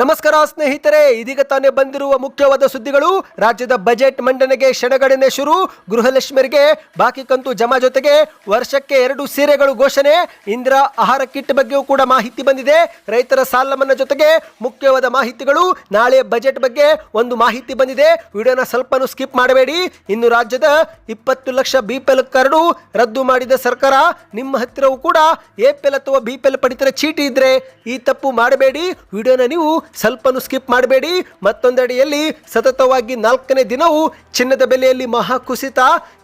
ನಮಸ್ಕಾರ ಸ್ನೇಹಿತರೆ, ಇದೀಗ ತಾನೇ ಬಂದಿರುವ ಮುಖ್ಯವಾದ ಸುದ್ದಿಗಳು. ರಾಜ್ಯದ ಬಜೆಟ್ ಮಂಡನೆಗೆ ಕ್ಷಣಗಣನೆ ಶುರು. ಗೃಹಲಕ್ಷ್ಮಿಯರಿಗೆ ಬಾಕಿ ಕಂತು ಜಮಾ ಜೊತೆಗೆ ವರ್ಷಕ್ಕೆ 2 ಸೀರೆಗಳು ಘೋಷಣೆ. ಇಂದಿರಾ ಆಹಾರ ಕಿಟ್ ಬಗ್ಗೆಯೂ ಕೂಡ ಮಾಹಿತಿ ಬಂದಿದೆ. ರೈತರ ಸಾಲ ಮನ್ನಾ ಜೊತೆಗೆ ಮುಖ್ಯವಾದ ಮಾಹಿತಿಗಳು. ನಾಳೆ ಬಜೆಟ್ ಬಗ್ಗೆ ಒಂದು ಮಾಹಿತಿ ಬಂದಿದೆ. ವಿಡಿಯೋನ ಸ್ವಲ್ಪನೂ ಸ್ಕಿಪ್ ಮಾಡಬೇಡಿ. ಇನ್ನು ರಾಜ್ಯದ 20 ಲಕ್ಷ ಬಿಪಿಎಲ್ ಕಾರ್ಡು ರದ್ದು ಮಾಡಿದ ಸರ್ಕಾರ. ನಿಮ್ಮ ಹತ್ತಿರವೂ ಕೂಡ ಎಪಿಎಲ್ ಅಥವಾ ಬಿಪಿಎಲ್ ಪಡಿತರ ಚೀಟಿ ಇದ್ರೆ ಈ ತಪ್ಪು ಮಾಡಬೇಡಿ. ವಿಡಿಯೋನ ನೀವು ಸ್ವಲ್ಪನೂ ಸ್ಕಿಪ್ ಮಾಡಬೇಡಿ. ಮತ್ತೊಂದೆಡೆಯಲ್ಲಿ ಸತತವಾಗಿ 4ನೇ ದಿನವೂ ಚಿನ್ನದ ಬೆಲೆಯಲ್ಲಿ ಮಹಾ ಕುಸಿತ.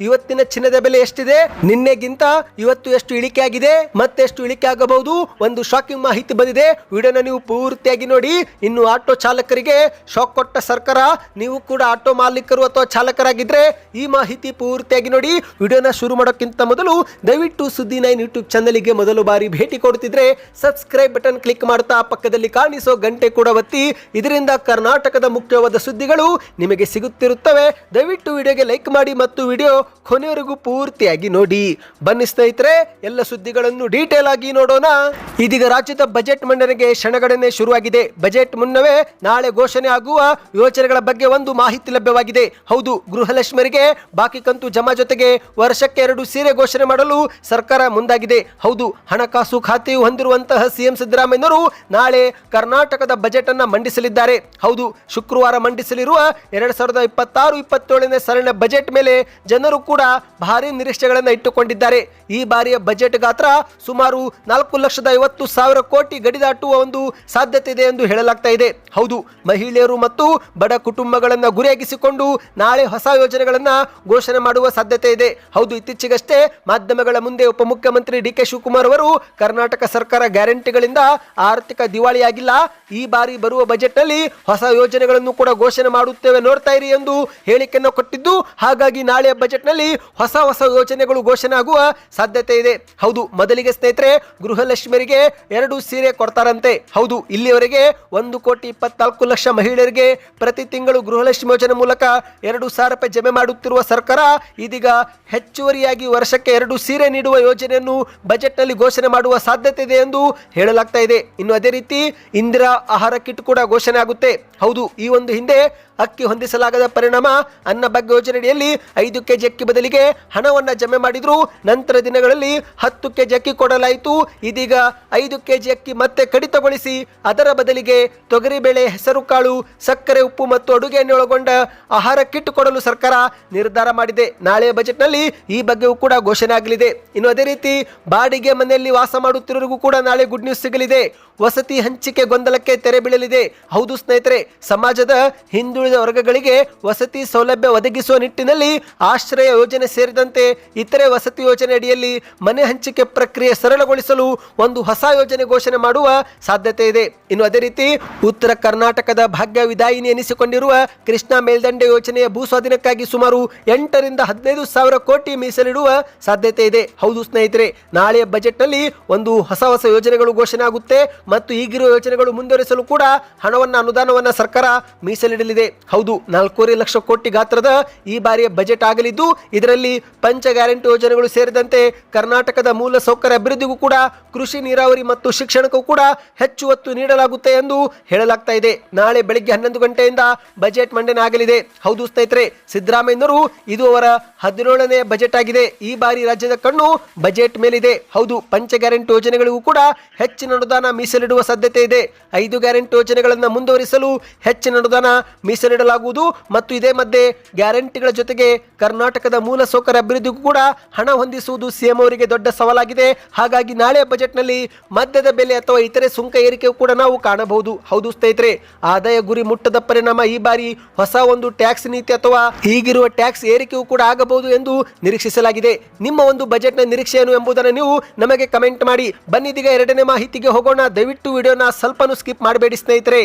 ಇವತ್ತಿನ ಚಿನ್ನದ ಬೆಲೆ ಎಷ್ಟಿದೆ, ನಿನ್ನೆಗಿಂತ ಇವತ್ತು ಎಷ್ಟು ಇಳಿಕೆ ಆಗಿದೆ, ಮತ್ತೆಷ್ಟು ಇಳಿಕೆ ಆಗಬಹುದು, ಒಂದು ಶಾಕಿಂಗ್ ಮಾಹಿತಿ ಬಂದಿದೆ. ವಿಡಿಯೋನ ನೀವು ಪೂರ್ತಿಯಾಗಿ ನೋಡಿ. ಇನ್ನು ಆಟೋ ಚಾಲಕರಿಗೆ ಶಾಕ್ ಕೊಟ್ಟ ಸರ್ಕಾರ. ನೀವು ಕೂಡ ಆಟೋ ಮಾಲೀಕರು ಅಥವಾ ಚಾಲಕರಾಗಿದ್ರೆ ಈ ಮಾಹಿತಿ ಪೂರ್ತಿಯಾಗಿ ನೋಡಿ. ವಿಡಿಯೋನ ಶುರು ಮಾಡೋಕ್ಕಿಂತ ಮೊದಲು ದಯವಿಟ್ಟು ಸುದ್ದಿ 9 ಯೂಟ್ಯೂಬ್ ಚಾನಲ್ಗೆ ಮೊದಲು ಬಾರಿ ಭೇಟಿ ಕೊಡ್ತಿದ್ರೆ ಸಬ್ಸ್ಕ್ರೈಬ್ ಬಟನ್ ಕ್ಲಿಕ್ ಮಾಡ್ತಾ ಪಕ್ಕದಲ್ಲಿ ಕಾಣಿಸೋ ಗಂಟೆ ಕೂಡ ಒತ್ತಿ. ಇದರಿಂದ ಕರ್ನಾಟಕದ ಮುಖ್ಯವಾದ ಸುದ್ದಿಗಳು ನಿಮಗೆ ಸಿಗುತ್ತಿರುತ್ತವೆ. ದಯವಿಟ್ಟು ವಿಡಿಯೋಗೆ ಲೈಕ್ ಮಾಡಿ ಮತ್ತು ವಿಡಿಯೋ ಕೊನೆಯವರೆಗೂ ಪೂರ್ತಿಯಾಗಿ ನೋಡಿ. ಬನ್ನಿ ಸ್ನೇಹಿತರೆ, ಎಲ್ಲ ಸುದ್ದಿಗಳನ್ನು ಡೀಟೇಲ್ ಆಗಿ ನೋಡೋಣ. ಇದೀಗ ರಾಜ್ಯದ ಬಜೆಟ್ ಮಂಡನೆಗೆ ಕ್ಷಣಗಣನೆ ಶುರುವಾಗಿದೆ. ಬಜೆಟ್ ಮುನ್ನವೇ ನಾಳೆ ಘೋಷಣೆ ಆಗುವ ಯೋಜನೆಗಳ ಬಗ್ಗೆ ಒಂದು ಮಾಹಿತಿ ಲಭ್ಯವಾಗಿದೆ. ಹೌದು, ಗೃಹಲಕ್ಷ್ಮಿಯರಿಗೆ ಬಾಕಿ ಕಂತು ಜಮಾ ಜೊತೆಗೆ ವರ್ಷಕ್ಕೆ 2 ಸೀರೆ ಘೋಷಣೆ ಮಾಡಲು ಸರ್ಕಾರ ಮುಂದಾಗಿದೆ. ಹೌದು, ಹಣಕಾಸು ಖಾತೆಯು ಹೊಂದಿರುವಂತಹ ಸಿಎಂ ಸಿದ್ದರಾಮಯ್ಯನವರು ನಾಳೆ ಕರ್ನಾಟಕದ ಬಜೆಟ್ ಅನ್ನ ಮಂಡಿಸಲಿದ್ದಾರೆ. ಹೌದು, ಶುಕ್ರವಾರ ಮಂಡಿಸಲಿರುವ 2026-27ನೇ ಸಾಲಿನ ಬಜೆಟ್ ಮೇಲೆ ಜನರು ಕೂಡ ಭಾರಿ ನಿರೀಕ್ಷೆಗಳನ್ನು ಇಟ್ಟುಕೊಂಡಿದ್ದಾರೆ. ಈ ಬಾರಿಯ ಬಜೆಟ್ ಗಾತ್ರ ಸುಮಾರು 4,50,000 ಕೋಟಿ ಗಡಿ ದಾಟುವ ಒಂದು ಸಾಧ್ಯತೆ ಇದೆ ಎಂದು ಹೇಳಲಾಗ್ತಾ ಇದೆ. ಹೌದು, ಮಹಿಳೆಯರು ಮತ್ತು ಬಡ ಕುಟುಂಬಗಳನ್ನು ಗುರಿಯಾಗಿಸಿಕೊಂಡು ನಾಳೆ ಹೊಸ ಯೋಜನೆಗಳನ್ನು ಘೋಷಣೆ ಮಾಡುವ ಸಾಧ್ಯತೆ ಇದೆ. ಹೌದು, ಇತ್ತೀಚೆಗಷ್ಟೇ ಮಾಧ್ಯಮಗಳ ಮುಂದೆ ಉಪಮುಖ್ಯಮಂತ್ರಿ ಡಿ.ಕೆ. ಶಿವಕುಮಾರ್ ಅವರು ಕರ್ನಾಟಕ ಸರ್ಕಾರ ಗ್ಯಾರಂಟಿಗಳಿಂದ ಆರ್ಥಿಕ ದಿವಾಳಿಯಾಗಿಲ್ಲ, ಈ ಬಾರಿ ಬರುವ ಬಜೆಟ್ ನಲ್ಲಿ ಹೊಸ ಯೋಜನೆಗಳನ್ನು ಕೂಡ ಘೋಷಣೆ ಮಾಡುತ್ತೇವೆ, ನೋಡ್ತಾ ಇರಿ ಎಂದು ಹೇಳಿಕೆಯನ್ನು ಕೊಟ್ಟಿದ್ದು. ಹಾಗಾಗಿ ನಾಳೆಯ ಬಜೆಟ್ ನಲ್ಲಿ ಹೊಸ ಯೋಜನೆಗಳು ಘೋಷಣೆ ಆಗುವ ಸಾಧ್ಯತೆ ಇದೆ. ಹೌದು, ಮೊದಲಿಗೆ ಸ್ನೇಹಿತರೆ, ಗೃಹಲಕ್ಷ್ಮಿಯರಿಗೆ 2 ಸೀರೆ ಕೊಡ್ತಾರಂತೆ. ಹೌದು, ಇಲ್ಲಿಯವರೆಗೆ 1,24,00,000 ಮಹಿಳೆಯರಿಗೆ ಪ್ರತಿ ತಿಂಗಳು ಗೃಹಲಕ್ಷ್ಮಿ ಯೋಜನೆ ಮೂಲಕ 2,000 ರೂಪಾಯಿ ಜಮೆ ಮಾಡುತ್ತಿರುವ ಸರ್ಕಾರ ಇದೀಗ ಹೆಚ್ಚುವರಿಯಾಗಿ ವರ್ಷಕ್ಕೆ 2 ಸೀರೆ ನೀಡುವ ಯೋಜನೆಯನ್ನು ಬಜೆಟ್ ನಲ್ಲಿ ಘೋಷಣೆ ಮಾಡುವ ಸಾಧ್ಯತೆ ಇದೆ ಎಂದು ಹೇಳಲಾಗ್ತಾ ಇದೆ. ಇನ್ನು ಅದೇ ರೀತಿ ಇಂದಿರಾ ಆಹಾರ ಕಿಟ್ ಕೂಡ ಘೋಷಣೆ ಆಗುತ್ತೆ. ಹೌದು, ಈ ಒಂದು ಹಿಂದೆ ಅಕ್ಕಿ ಹೊಂದಿಸಲಾಗದ ಪರಿಣಾಮ ಅನ್ನಭಾಗ್ಯ ಯೋಜನೆಯಲ್ಲಿ 5 ಕೆಜಿ ಅಕ್ಕಿ ಬದಲಿಗೆ ಹಣವನ್ನು ಜಮೆ ಮಾಡಿದ್ರು. ನಂತರ ದಿನಗಳಲ್ಲಿ 10 ಕೆಜಿ ಅಕ್ಕಿ ಕೊಡಲಾಯಿತು. ಇದೀಗ 5 ಕೆಜಿ ಅಕ್ಕಿ ಮತ್ತೆ ಕಡಿತಗೊಳಿಸಿ ಅದರ ಬದಲಿಗೆ ತೊಗರಿಬೇಳೆ, ಹೆಸರು ಕಾಳು, ಸಕ್ಕರೆ, ಉಪ್ಪು ಮತ್ತು ಅಡುಗೆ ಎಣ್ಣೆ ಒಳಗೊಂಡ ಆಹಾರ ಕಿಟ್ ಕೊಡಲು ಸರ್ಕಾರ ನಿರ್ಧಾರ ಮಾಡಿದೆ. ನಾಳೆಯ ಬಜೆಟ್ನಲ್ಲಿ ಈ ಬಗ್ಗೆಯೂ ಕೂಡ ಘೋಷಣೆ ಆಗಲಿದೆ. ಇನ್ನು ಅದೇ ರೀತಿ ಬಾಡಿಗೆ ಮನೆಯಲ್ಲಿ ವಾಸ ಮಾಡುತ್ತಿರೋರಿಗೂ ಕೂಡ ನಾಳೆ ಗುಡ್ ನ್ಯೂಸ್ ಸಿಗಲಿದೆ. ವಸತಿ ಹಂಚಿಕೆ ಗೊಂದಲಕ್ಕೆ ತೆರೆ ಬೀಳಲಿದೆ. ಹೌದು ಸ್ನೇಹಿತರೆ, ಸಮಾಜದ ಹಿಂದುಳಿದ ವರ್ಗಗಳಿಗೆ ವಸತಿ ಸೌಲಭ್ಯ ಒದಗಿಸುವ ನಿಟ್ಟಿನಲ್ಲಿ ಆಶ್ರಯ ಯೋಜನೆ ಸೇರಿದಂತೆ ಇತರೆ ವಸತಿ ಯೋಜನೆ ಅಡಿಯಲ್ಲಿ ಮನೆ ಹಂಚಿಕೆ ಪ್ರಕ್ರಿಯೆ ಸರಳಗೊಳಿಸಲು ಒಂದು ಹೊಸ ಯೋಜನೆ ಘೋಷಣೆ ಮಾಡುವ ಸಾಧ್ಯತೆ ಇದೆ. ಇನ್ನು ಅದೇ ರೀತಿ ಉತ್ತರ ಕರ್ನಾಟಕದ ಭಾಗ್ಯ ವಿದಾಯಿನಿ ಎನಿಸಿಕೊಂಡಿರುವ ಕೃಷ್ಣಾ ಮೇಲ್ದಂಡೆ ಯೋಜನೆಯ ಭೂ ಸ್ವಾಧೀನಕ್ಕಾಗಿ ಸುಮಾರು 8ರಿಂದ 15,000 ಕೋಟಿ ಮೀಸಲಿಡುವ ಸಾಧ್ಯತೆ ಇದೆ. ಹೌದು ಸ್ನೇಹಿತರೆ, ನಾಳೆಯ ಬಜೆಟ್ ನಲ್ಲಿ ಒಂದು ಹೊಸ ಯೋಜನೆಗಳು ಘೋಷಣೆ ಆಗುತ್ತೆ ಮತ್ತು ಈಗಿರುವ ಯೋಜನೆಗಳು ಮುಂದುವರಿಸಲು ಕೂಡ ಅನುದಾನವನ್ನ ಸರ್ಕಾರ ಮೀಸಲಿಡಲಿದೆ. ಹೌದು, 4.5 ಲಕ್ಷ ಕೋಟಿ ಗಾತ್ರದ ಈ ಬಾರಿಯ ಬಜೆಟ್ ಆಗಲಿದ್ದು ಇದರಲ್ಲಿ ಪಂಚ ಗ್ಯಾರಂಟಿ ಯೋಜನೆಗಳು ಸೇರಿದಂತೆ ಕರ್ನಾಟಕದ ಮೂಲ ಸೌಕರ್ಯ ಅಭಿವೃದ್ಧಿಗೂ ಕೂಡ ಕೃಷಿ, ನೀರಾವರಿ ಮತ್ತು ಶಿಕ್ಷಣಕ್ಕೂ ಕೂಡ ಹೆಚ್ಚು ಒತ್ತು ನೀಡಲಾಗುತ್ತೆ ಎಂದು ಹೇಳಲಾಗ್ತಾ ಇದೆ. ನಾಳೆ ಬೆಳಿಗ್ಗೆ 11 ಗಂಟೆಯಿಂದ ಬಜೆಟ್ ಮಂಡನೆ ಆಗಲಿದೆ. ಹೌದು ಸ್ನೇಹಿತರೆ, ಸಿದ್ದರಾಮಯ್ಯನವರು ಇದು ಅವರ 17ನೇ ಬಜೆಟ್ ಆಗಿದೆ. ಈ ಬಾರಿ ರಾಜ್ಯದ ಕಣ್ಣು ಬಜೆಟ್ ಮೇಲಿದೆ. ಹೌದು, ಪಂಚ ಗ್ಯಾರಂಟಿ ಯೋಜನೆಗಳಿಗೂ ಕೂಡ ಹೆಚ್ಚಿನ ಅನುದಾನ ಮೀಸಲಿಡುವ ಸಾಧ್ಯತೆ ಇದೆ. 5 ಗ್ಯಾರಂಟಿ ಯೋಜನೆಗಳನ್ನು ಮುಂದುವರಿಸಲು ಹೆಚ್ಚಿನ ಅನುದಾನ ಮೀಸಲಿಡಲಾಗುವುದು ಮತ್ತು ಇದೇ ಮಧ್ಯೆ ಗ್ಯಾರಂಟಿಗಳ ಜೊತೆಗೆ ಕರ್ನಾಟಕದ ಮೂಲ ಸೌಕರ್ಯ ಅಭಿವೃದ್ಧಿಗೂ ಕೂಡ ಹಣ ಹೊಂದಿಸುವುದು ಸಿಎಂ ಅವರಿಗೆ ದೊಡ್ಡ ಸವಾಲಾಗಿದೆ. ಹಾಗಾಗಿ ನಾಳೆಯ ಬಜೆಟ್ ನಲ್ಲಿ ಮದ್ಯದ ಬೆಲೆ ಅಥವಾ ಇತರೆ ಸುಂಕ ಏರಿಕೆಯೂ ಕೂಡ ನಾವು ಕಾಣಬಹುದು. ಹೌದು ಸ್ನೇಹಿತರೆ, ಆದಾಯ ಗುರಿ ಮುಟ್ಟದ ಪರಿಣಾಮ ಈ ಬಾರಿ ಹೊಸ ಒಂದು ಟ್ಯಾಕ್ಸ್ ನೀತಿ ಅಥವಾ ಈಗಿರುವ ಟ್ಯಾಕ್ಸ್ ಏರಿಕೆಯೂ ಕೂಡ ಆಗಬಹುದು ಎಂದು ನಿರೀಕ್ಷಿಸಲಾಗಿದೆ. ನಿಮ್ಮ ಒಂದು ಬಜೆಟ್ನ ನಿರೀಕ್ಷೆ ಏನು ಎಂಬುದನ್ನು ನೀವು ನಮಗೆ ಕಮೆಂಟ್ ಮಾಡಿ. ಬನ್ನಿದೀಗ 2ನೇ ಮಾಹಿತಿಗೆ ಹೋಗೋಣ. ದಯವಿಟ್ಟು ವಿಡಿಯೋನ ಸ್ವಲ್ಪನೂ ಸ್ಕಿಪ್ ಮಾಡಬೇಡಿ ಸ್ನೇಹಿತರೆ.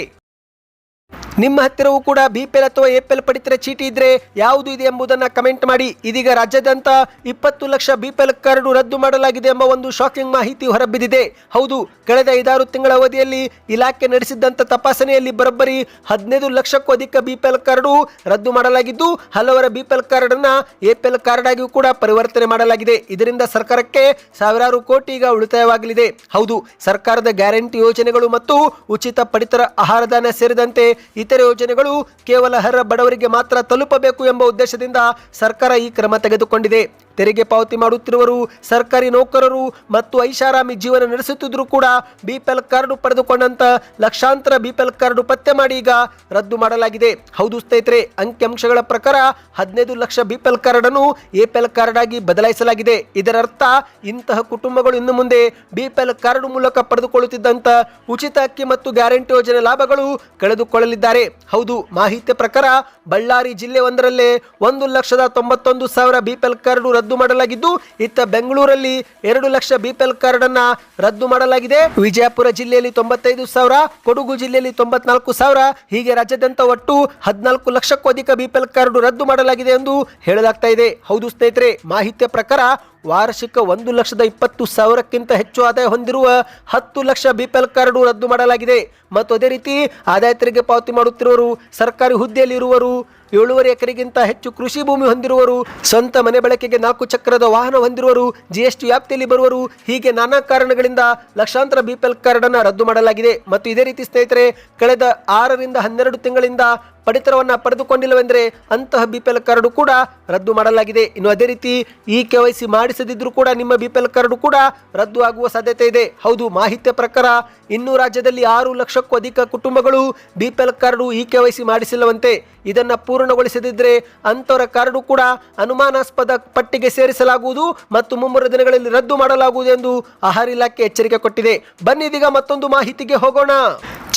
ನಿಮ್ಮ ಹತ್ತಿರವೂ ಕೂಡ ಬಿಪಿಎಲ್ ಅಥವಾ ಎಪಿಎಲ್ ಪಡಿತರ ಚೀಟಿ ಇದ್ರೆ ಯಾವುದು ಇದೆ ಎಂಬುದನ್ನು ಕಮೆಂಟ್ ಮಾಡಿ. ಇದೀಗ ರಾಜ್ಯಾದ್ಯಂತ 20 ಲಕ್ಷ ಬಿಪಿಎಲ್ ಕಾರ್ಡ್ ರದ್ದು ಮಾಡಲಾಗಿದೆ ಎಂಬ ಒಂದು ಶಾಕಿಂಗ್ ಮಾಹಿತಿ ಹೊರಬಿದ್ದಿದೆ. ಹೌದು, ಕಳೆದ 5-6 ತಿಂಗಳ ಅವಧಿಯಲ್ಲಿ ಇಲಾಖೆ ನಡೆಸಿದ್ದಂತ ತಪಾಸಣೆಯಲ್ಲಿ ಬರೋಬ್ಬರಿ 15 ಲಕ್ಷಕ್ಕೂ ಅಧಿಕ ಬಿಪಿಎಲ್ ಕಾರ್ಡ್ ರದ್ದು ಮಾಡಲಾಗಿದ್ದು, ಹಲವರ ಬಿಪಿಎಲ್ ಕಾರ್ಡ್ ಅನ್ನ ಎಪಿಎಲ್ ಕಾರ್ಡ್ ಆಗಿಯೂ ಕೂಡ ಪರಿವರ್ತನೆ ಮಾಡಲಾಗಿದೆ. ಇದರಿಂದ ಸರ್ಕಾರಕ್ಕೆ ಸಾವಿರಾರು ಕೋಟಿ ಈಗ ಉಳಿತಾಯವಾಗಲಿದೆ. ಹೌದು, ಸರ್ಕಾರದ ಗ್ಯಾರಂಟಿ ಯೋಜನೆಗಳು ಮತ್ತು ಉಚಿತ ಪಡಿತರ ಆಹಾರಧಾನ್ಯ ಸೇರಿದಂತೆ ಇತರೆ ಯೋಜನೆಗಳು ಕೇವಲ ಅರ್ಹ ಬಡವರಿಗೆ ಮಾತ್ರ ತಲುಪಬೇಕು ಎಂಬ ಉದ್ದೇಶದಿಂದ ಸರ್ಕಾರ ಈ ಕ್ರಮ ತೆಗೆದುಕೊಂಡಿದೆ. ತೆರಿಗೆ ಪಾವತಿ ಮಾಡುತ್ತಿರುವರು, ಸರ್ಕಾರಿ ನೌಕರರು ಮತ್ತು ಐಷಾರಾಮಿ ಜೀವನ ನಡೆಸುತ್ತಿದ್ದರೂ ಕೂಡ ಬಿಪಿಎಲ್ ಕಾರ್ಡ್ ಪಡೆದುಕೊಂಡಂತ ಲಕ್ಷಾಂತರ ಬಿಪಿಎಲ್ ಕಾರ್ಡ್ ಪತ್ತೆ ಮಾಡಿ ಈಗ ರದ್ದು ಮಾಡಲಾಗಿದೆ. ಹೌದು ಸ್ನೇಹಿತರೆ, ಅಂಕಿಅಂಶಗಳ ಪ್ರಕಾರ 15 ಲಕ್ಷ ಬಿಪಿಎಲ್ ಕಾರ್ಡ್ ಅನ್ನು ಎಪಿಎಲ್ ಕಾರ್ಡ್ ಆಗಿ ಬದಲಾಯಿಸಲಾಗಿದೆ. ಇದರರ್ಥ ಇಂತಹ ಕುಟುಂಬಗಳು ಇನ್ನು ಮುಂದೆ ಬಿಪಿಎಲ್ ಕಾರ್ಡ್ ಮೂಲಕ ಪಡೆದುಕೊಳ್ಳುತ್ತಿದ್ದಂತ ಉಚಿತ ಅಕ್ಕಿ ಮತ್ತು ಗ್ಯಾರಂಟಿ ಯೋಜನೆ ಲಾಭಗಳು ಕಳೆದುಕೊಳ್ಳಲಿದ್ದಾರೆ. ಹೌದು, ಮಾಹಿತಿ ಪ್ರಕಾರ ಬಳ್ಳಾರಿ ಜಿಲ್ಲೆ ಒಂದರಲ್ಲೇ 1,91,000 ಬಿಪಿಎಲ್ ಕಾರ್ಡ್ ರದ್ದು ಮಾಡಲಾಗಿದ್ದು, ಇತ್ತ ಬೆಂಗಳೂರಲ್ಲಿ 2 ಲಕ್ಷ ಬಿಪಿಎಲ್ ಕಾರ್ಡ್ ಅನ್ನ ರದ್ದು ಮಾಡಲಾಗಿದೆ. ವಿಜಯಪುರ ಜಿಲ್ಲೆಯಲ್ಲಿ 95,000, ಕೊಡಗು ಜಿಲ್ಲೆಯಲ್ಲಿ 94,000, ಹೀಗೆ ರಾಜ್ಯಾದ್ಯಂತ ಒಟ್ಟು 14 ಲಕ್ಷಕ್ಕೂ ಅಧಿಕ ಬಿಪಿಎಲ್ ಕಾರ್ಡ್ ರದ್ದು ಮಾಡಲಾಗಿದೆ ಎಂದು ಹೇಳಲಾಗ್ತಾ ಇದೆ. ಹೌದು ಸ್ನೇಹಿತರೆ, ಮಾಹಿತಿಯ ಪ್ರಕಾರ ವಾರ್ಷಿಕ 1,20,000ಕ್ಕಿಂತ ಹೆಚ್ಚು ಆದಾಯ ಹೊಂದಿರುವ 10 ಲಕ್ಷ ಬಿಪಿಎಲ್ ಕಾರ್ಡ್ ರದ್ದು ಮಾಡಲಾಗಿದೆ. ಮತ್ತು ಅದೇ ರೀತಿ ಆದಾಯ ತೆರಿಗೆ ಪಾವತಿ ಮಾಡುತ್ತಿರುವರು, ಸರ್ಕಾರಿ ಹುದ್ದೆಯಲ್ಲಿ ಇರುವರು, 7.5 ಎಕರೆಗಿಂತ ಹೆಚ್ಚು ಕೃಷಿ ಭೂಮಿ ಹೊಂದಿರುವರು, ಸ್ವಂತ ಮನೆ ಬಳಕೆಗೆ 4 ಚಕ್ರದ ವಾಹನ ಹೊಂದಿರುವರು, ಜಿಎಸ್ಟಿ ವ್ಯಾಪ್ತಿಯಲ್ಲಿ ಬರುವರು, ಹೀಗೆ ನಾನಾ ಕಾರಣಗಳಿಂದ ಲಕ್ಷಾಂತರ ಬಿಪಿಎಲ್ ಕಾರ್ಡ್ ಅನ್ನು ರದ್ದು ಮಾಡಲಾಗಿದೆ. ಮತ್ತು ಇದೇ ರೀತಿ ಸ್ನೇಹಿತರೆ, ಕಳೆದ 6 ರಿಂದ 12 ತಿಂಗಳಿಂದ ಪಡಿತರವನ್ನು ಪಡೆದುಕೊಂಡಿಲ್ಲವೆಂದರೆ ಅಂತಹ ಬಿಪಿಎಲ್ ಕಾರ್ಡ್ ಕೂಡ ರದ್ದು ಮಾಡಲಾಗಿದೆ. ಇನ್ನು ಅದೇ ರೀತಿ KYC ಮಾಡಿಸದಿದ್ರೂ ಕೂಡ ನಿಮ್ಮ ಬಿಪಿಎಲ್ ಕಾರ್ಡ್ ಕೂಡ ರದ್ದು ಆಗುವ ಸಾಧ್ಯತೆ ಇದೆ. ಹೌದು, ಮಾಹಿತಿಯ ಪ್ರಕಾರ ಇನ್ನೂ ರಾಜ್ಯದಲ್ಲಿ 6 ಲಕ್ಷಕ್ಕೂ ಅಧಿಕ ಕುಟುಂಬಗಳು ಬಿಪಿಎಲ್ ಕಾರ್ಡ್ KYC ಮಾಡಿಸಿಲ್ಲವಂತೆ. ಇದನ್ನು ಪೂರ್ಣಗೊಳಿಸದಿದ್ದರೆ ಅಂತವರ ಕಾರ್ಡು ಕೂಡ ಅನುಮಾನಾಸ್ಪದ ಪಟ್ಟಿಗೆ ಸೇರಿಸಲಾಗುವುದು ಮತ್ತು ಮುಂಬರುವ ದಿನಗಳಲ್ಲಿ ರದ್ದು ಮಾಡಲಾಗುವುದು ಎಂದು ಆಹಾರ ಇಲಾಖೆ ಎಚ್ಚರಿಕೆ ಕೊಟ್ಟಿದೆ. ಬನ್ನಿ ಇದೀಗ ಮತ್ತೊಂದು ಮಾಹಿತಿಗೆ ಹೋಗೋಣ.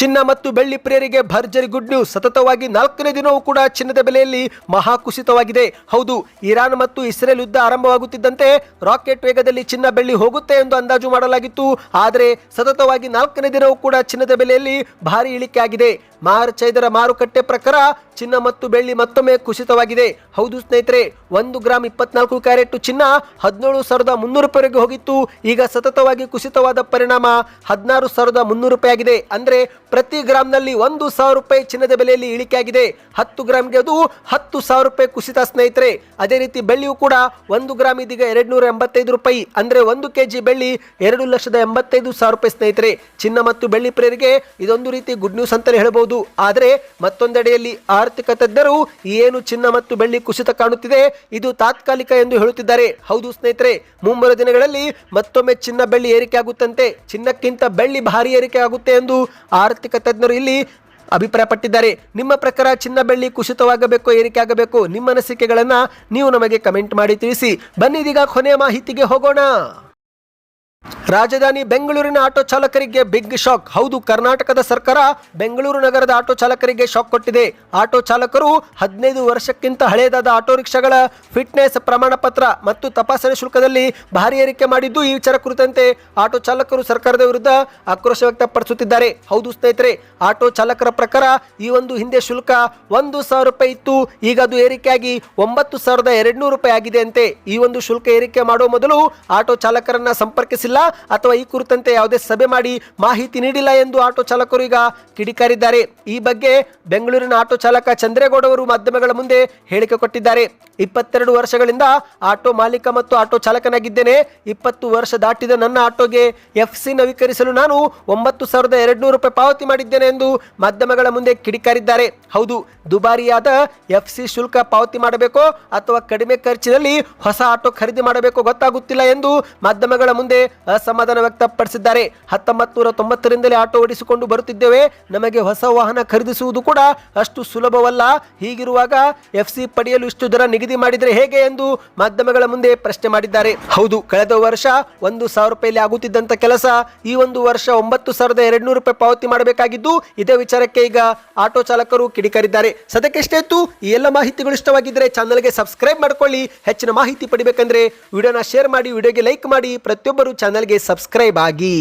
ಚಿನ್ನ ಮತ್ತು ಬೆಳ್ಳಿ ಪ್ರಿಯರಿಗೆ ಭರ್ಜರಿ ಗುಡ್ ನ್ಯೂಸ್. ಸತತವಾಗಿ 4ನೇ ದಿನವೂ ಕೂಡ ಚಿನ್ನದ ಬೆಲೆಯಲ್ಲಿ ಮಹಾ ಕುಸಿತವಾಗಿದೆ. ಹೌದು, ಇರಾನ್ ಮತ್ತು ಇಸ್ರೇಲ್ ಯುದ್ಧ ಆರಂಭವಾಗುತ್ತಿದ್ದಂತೆ ರಾಕೆಟ್ ವೇಗದಲ್ಲಿ ಚಿನ್ನ ಬೆಳ್ಳಿ ಹೋಗುತ್ತೆ ಎಂದು ಅಂದಾಜು ಮಾಡಲಾಗಿತ್ತು. ಆದರೆ ಸತತವಾಗಿ 4ನೇ ದಿನವೂ ಕೂಡ ಚಿನ್ನದ ಬೆಲೆಯಲ್ಲಿ ಭಾರಿ ಇಳಿಕೆ ಆಗಿದೆ. ಮಾರ್ಚ್ 5ರ ಮಾರುಕಟ್ಟೆ ಪ್ರಕಾರ ಚಿನ್ನ ಮತ್ತು ಬೆಳ್ಳಿ ಮತ್ತೊಮ್ಮೆ ಕುಸಿತವಾಗಿದೆ. ಹೌದು ಸ್ನೇಹಿತರೆ, 1 ಗ್ರಾಮ್ 24 ಕ್ಯಾರೆಟ್ ಚಿನ್ನ 17,300 ರೂಪಾಯಿವರೆಗೆ ಹೋಗಿತ್ತು. ಈಗ ಸತತವಾಗಿ ಕುಸಿತವಾದ ಪರಿಣಾಮ 16,300 ರೂಪಾಯಿ ಆಗಿದೆ. ಅಂದ್ರೆ ಪ್ರತಿ ಗ್ರಾಮ್ನಲ್ಲಿ 1,000 ರೂಪಾಯಿ ಚಿನ್ನದ ಬೆಲೆಯಲ್ಲಿ ಇಳಿಕೆ ಆಗಿದೆ. 10 ಗ್ರಾಮ್ಗೆ ಅದು 10,000 ರೂಪಾಯಿ ಕುಸಿತ ಸ್ನೇಹಿತರೆ. ಅದೇ ರೀತಿ ಬೆಳ್ಳಿಯೂ ಕೂಡ 1 ಗ್ರಾಮ್ ಇದೀಗ 285 ರೂಪಾಯಿ, ಅಂದ್ರೆ 1 ಕೆಜಿ ಬೆಳ್ಳಿ 2,85,000 ರೂಪಾಯಿ ಸ್ನೇಹಿತರೆ. ಚಿನ್ನ ಮತ್ತು ಬೆಳ್ಳಿ ಪ್ರಿಯರಿಗೆ ಇದೊಂದು ರೀತಿ ಗುಡ್ ನ್ಯೂಸ್ ಅಂತಲೇ ಹೇಳಬಹುದು. ಆದರೆ ಮತ್ತೊಂದೆಡೆಯಲ್ಲಿ ಆರ್ಥಿಕ ತಜ್ಞರು ಏನು ಚಿನ್ನ ಮತ್ತು ಬೆಳ್ಳಿ ಕುಸಿತ ಕಾಣುತ್ತಿದೆ ಇದು ತಾತ್ಕಾಲಿಕ ಎಂದು ಹೇಳುತ್ತಿದ್ದಾರೆ. ಹೌದು ಸ್ನೇಹಿತರೆ, ಮುಂಬರುವ ದಿನಗಳಲ್ಲಿ ಮತ್ತೊಮ್ಮೆ ಚಿನ್ನ ಬೆಳ್ಳಿ ಏರಿಕೆ ಆಗುತ್ತಂತೆ. ಚಿನ್ನಕ್ಕಿಂತ ಬೆಳ್ಳಿ ಭಾರಿ ಏರಿಕೆ ಆಗುತ್ತೆ ಎಂದು ಆರ್ಥಿಕ ತಜ್ಞರು ಇಲ್ಲಿ ಅಭಿಪ್ರಾಯಪಟ್ಟಿದ್ದಾರೆ. ನಿಮ್ಮ ಪ್ರಕಾರ ಚಿನ್ನ ಬೆಳ್ಳಿ ಕುಸಿತವಾಗಬೇಕು, ಏರಿಕೆ ಆಗಬೇಕು? ನಿಮ್ಮ ಅನಿಸಿಕೆಗಳನ್ನು ನೀವು ನಮಗೆ ಕಮೆಂಟ್ ಮಾಡಿ ತಿಳಿಸಿ. ಬನ್ನಿ ಇದೀಗ ಕೊನೆಯ ಮಾಹಿತಿಗೆ ಹೋಗೋಣ. ರಾಜಧಾನಿ ಬೆಂಗಳೂರಿನ ಆಟೋ ಚಾಲಕರಿಗೆ ಬಿಗ್ ಶಾಕ್. ಹೌದು, ಕರ್ನಾಟಕದ ಸರ್ಕಾರ ಬೆಂಗಳೂರು ನಗರದ ಆಟೋ ಚಾಲಕರಿಗೆ ಶಾಕ್ ಕೊಟ್ಟಿದೆ. ಆಟೋ ಚಾಲಕರು 15 ವರ್ಷಕ್ಕಿಂತ ಹಳೆಯದಾದ ಆಟೋ ರಿಕ್ಷಾಗಳ ಫಿಟ್ನೆಸ್ ಪ್ರಮಾಣ ಪತ್ರ ಮತ್ತು ತಪಾಸಣೆ ಶುಲ್ಕದಲ್ಲಿ ಭಾರಿ ಏರಿಕೆ ಮಾಡಿದ್ದು, ಈ ವಿಚಾರ ಕುರಿತಂತೆ ಆಟೋ ಚಾಲಕರು ಸರ್ಕಾರದ ವಿರುದ್ಧ ಆಕ್ರೋಶ ವ್ಯಕ್ತಪಡಿಸುತ್ತಿದ್ದಾರೆ. ಹೌದು ಸ್ನೇಹಿತರೆ, ಆಟೋ ಚಾಲಕರ ಪ್ರಕಾರ ಈ ಒಂದು ಹಿಂದೆ ಶುಲ್ಕ 1,000 ರೂಪಾಯಿ ಇತ್ತು, ಈಗ ಅದು ಏರಿಕೆಯಾಗಿ 9,200 ರೂಪಾಯಿ ಆಗಿದೆ ಅಂತೆ. ಈ ಒಂದು ಶುಲ್ಕ ಏರಿಕೆ ಮಾಡುವ ಮೊದಲು ಆಟೋ ಚಾಲಕರನ್ನ ಸಂಪರ್ಕಿಸಿಲ್ಲ ಅಥವಾ ಈ ಕುರಿತಂತೆ ಯಾವುದೇ ಸಭೆ ಮಾಡಿ ಮಾಹಿತಿ ನೀಡಿಲ್ಲ ಎಂದು ಆಟೋ ಚಾಲಕರು ಈಗ ಕಿಡಿಕಾರಿದ್ದಾರೆ. ಈ ಬಗ್ಗೆ ಬೆಂಗಳೂರಿನ ಆಟೋ ಚಾಲಕ ಚಂದ್ರೇಗೌಡ ಅವರು ಮಾಧ್ಯಮಗಳ ಮುಂದೆ ಹೇಳಿಕೆ ಕೊಟ್ಟಿದ್ದಾರೆ. 22 ವರ್ಷಗಳಿಂದ ಆಟೋ ಮಾಲೀಕ ಮತ್ತು ಆಟೋ ಚಾಲಕನಾಗಿದ್ದೇನೆ. 20 ವರ್ಷ ದಾಟಿದ ನನ್ನ ಆಟೋಗೆ FC ನವೀಕರಿಸಲು ನಾನು 9,200 ರೂಪಾಯಿ ಪಾವತಿ ಮಾಡಿದ್ದೇನೆ ಎಂದು ಮಾಧ್ಯಮಗಳ ಮುಂದೆ ಕಿಡಿಕಾರಿದ್ದಾರೆ. ಹೌದು, ದುಬಾರಿಯಾದ FC ಶುಲ್ಕ ಪಾವತಿ ಮಾಡಬೇಕೋ ಅಥವಾ ಕಡಿಮೆ ಖರ್ಚಿನಲ್ಲಿ ಹೊಸ ಆಟೋ ಖರೀದಿ ಮಾಡಬೇಕೋ ಗೊತ್ತಾಗುತ್ತಿಲ್ಲ ಎಂದು ಮಾಧ್ಯಮಗಳ ಮುಂದೆ ಅಸಮಾಧಾನ ವ್ಯಕ್ತಪಡಿಸಿದ್ದಾರೆ. 1990ರಿಂದಲೇ ಆಟೋ ಓಡಿಸಿಕೊಂಡು ಬರುತ್ತಿದ್ದೇವೆ, ನಮಗೆ ಹೊಸ ವಾಹನ ಖರೀದಿಸುವುದು ಕೂಡ ಅಷ್ಟು ಸುಲಭವಲ್ಲ. ಹೀಗಿರುವಾಗ FC ಪಡೆಯಲು ಇಷ್ಟು ದರ ನಿಗದಿ ಮಾಡಿದರೆ ಹೇಗೆ ಎಂದು ಮಾಧ್ಯಮಗಳ ಮುಂದೆ ಪ್ರಶ್ನೆ ಮಾಡಿದ್ದಾರೆ. ಹೌದು, ಕಳೆದ ವರ್ಷ 1,000 ರೂಪಾಯಿಲಿ ಆಗುತ್ತಿದ್ದಂತ ಕೆಲಸ ಈ ಒಂದು ವರ್ಷ 9,200 ರೂಪಾಯಿ ಪಾವತಿ ಮಾಡಬೇಕಾಗಿದ್ದು, ಇದೇ ವಿಚಾರಕ್ಕೆ ಈಗ ಆಟೋ ಚಾಲಕರು ಕಿಡಿಕಾರಿದ್ದಾರೆ. ಸದ್ಯಕ್ಕೆ ಎಷ್ಟೇ ಇತ್ತು. ಈ ಎಲ್ಲ ಮಾಹಿತಿಗಳು ಇಷ್ಟವಾಗಿದ್ದರೆ ಚಾನಲ್ಗೆ ಸಬ್ಸ್ಕ್ರೈಬ್ ಮಾಡ್ಕೊಳ್ಳಿ. ಹೆಚ್ಚಿನ ಮಾಹಿತಿ ಪಡಿಬೇಕಂದ್ರೆ ವಿಡಿಯೋನ ಶೇರ್ ಮಾಡಿ, ವಿಡಿಯೋಗೆ ಲೈಕ್ ಮಾಡಿ, ಪ್ರತಿಯೊಬ್ಬರು ಚಾನಲ್ಗೆ ಸಬ್ಸ್ಕ್ರೈಬ್ ಆಗಿ.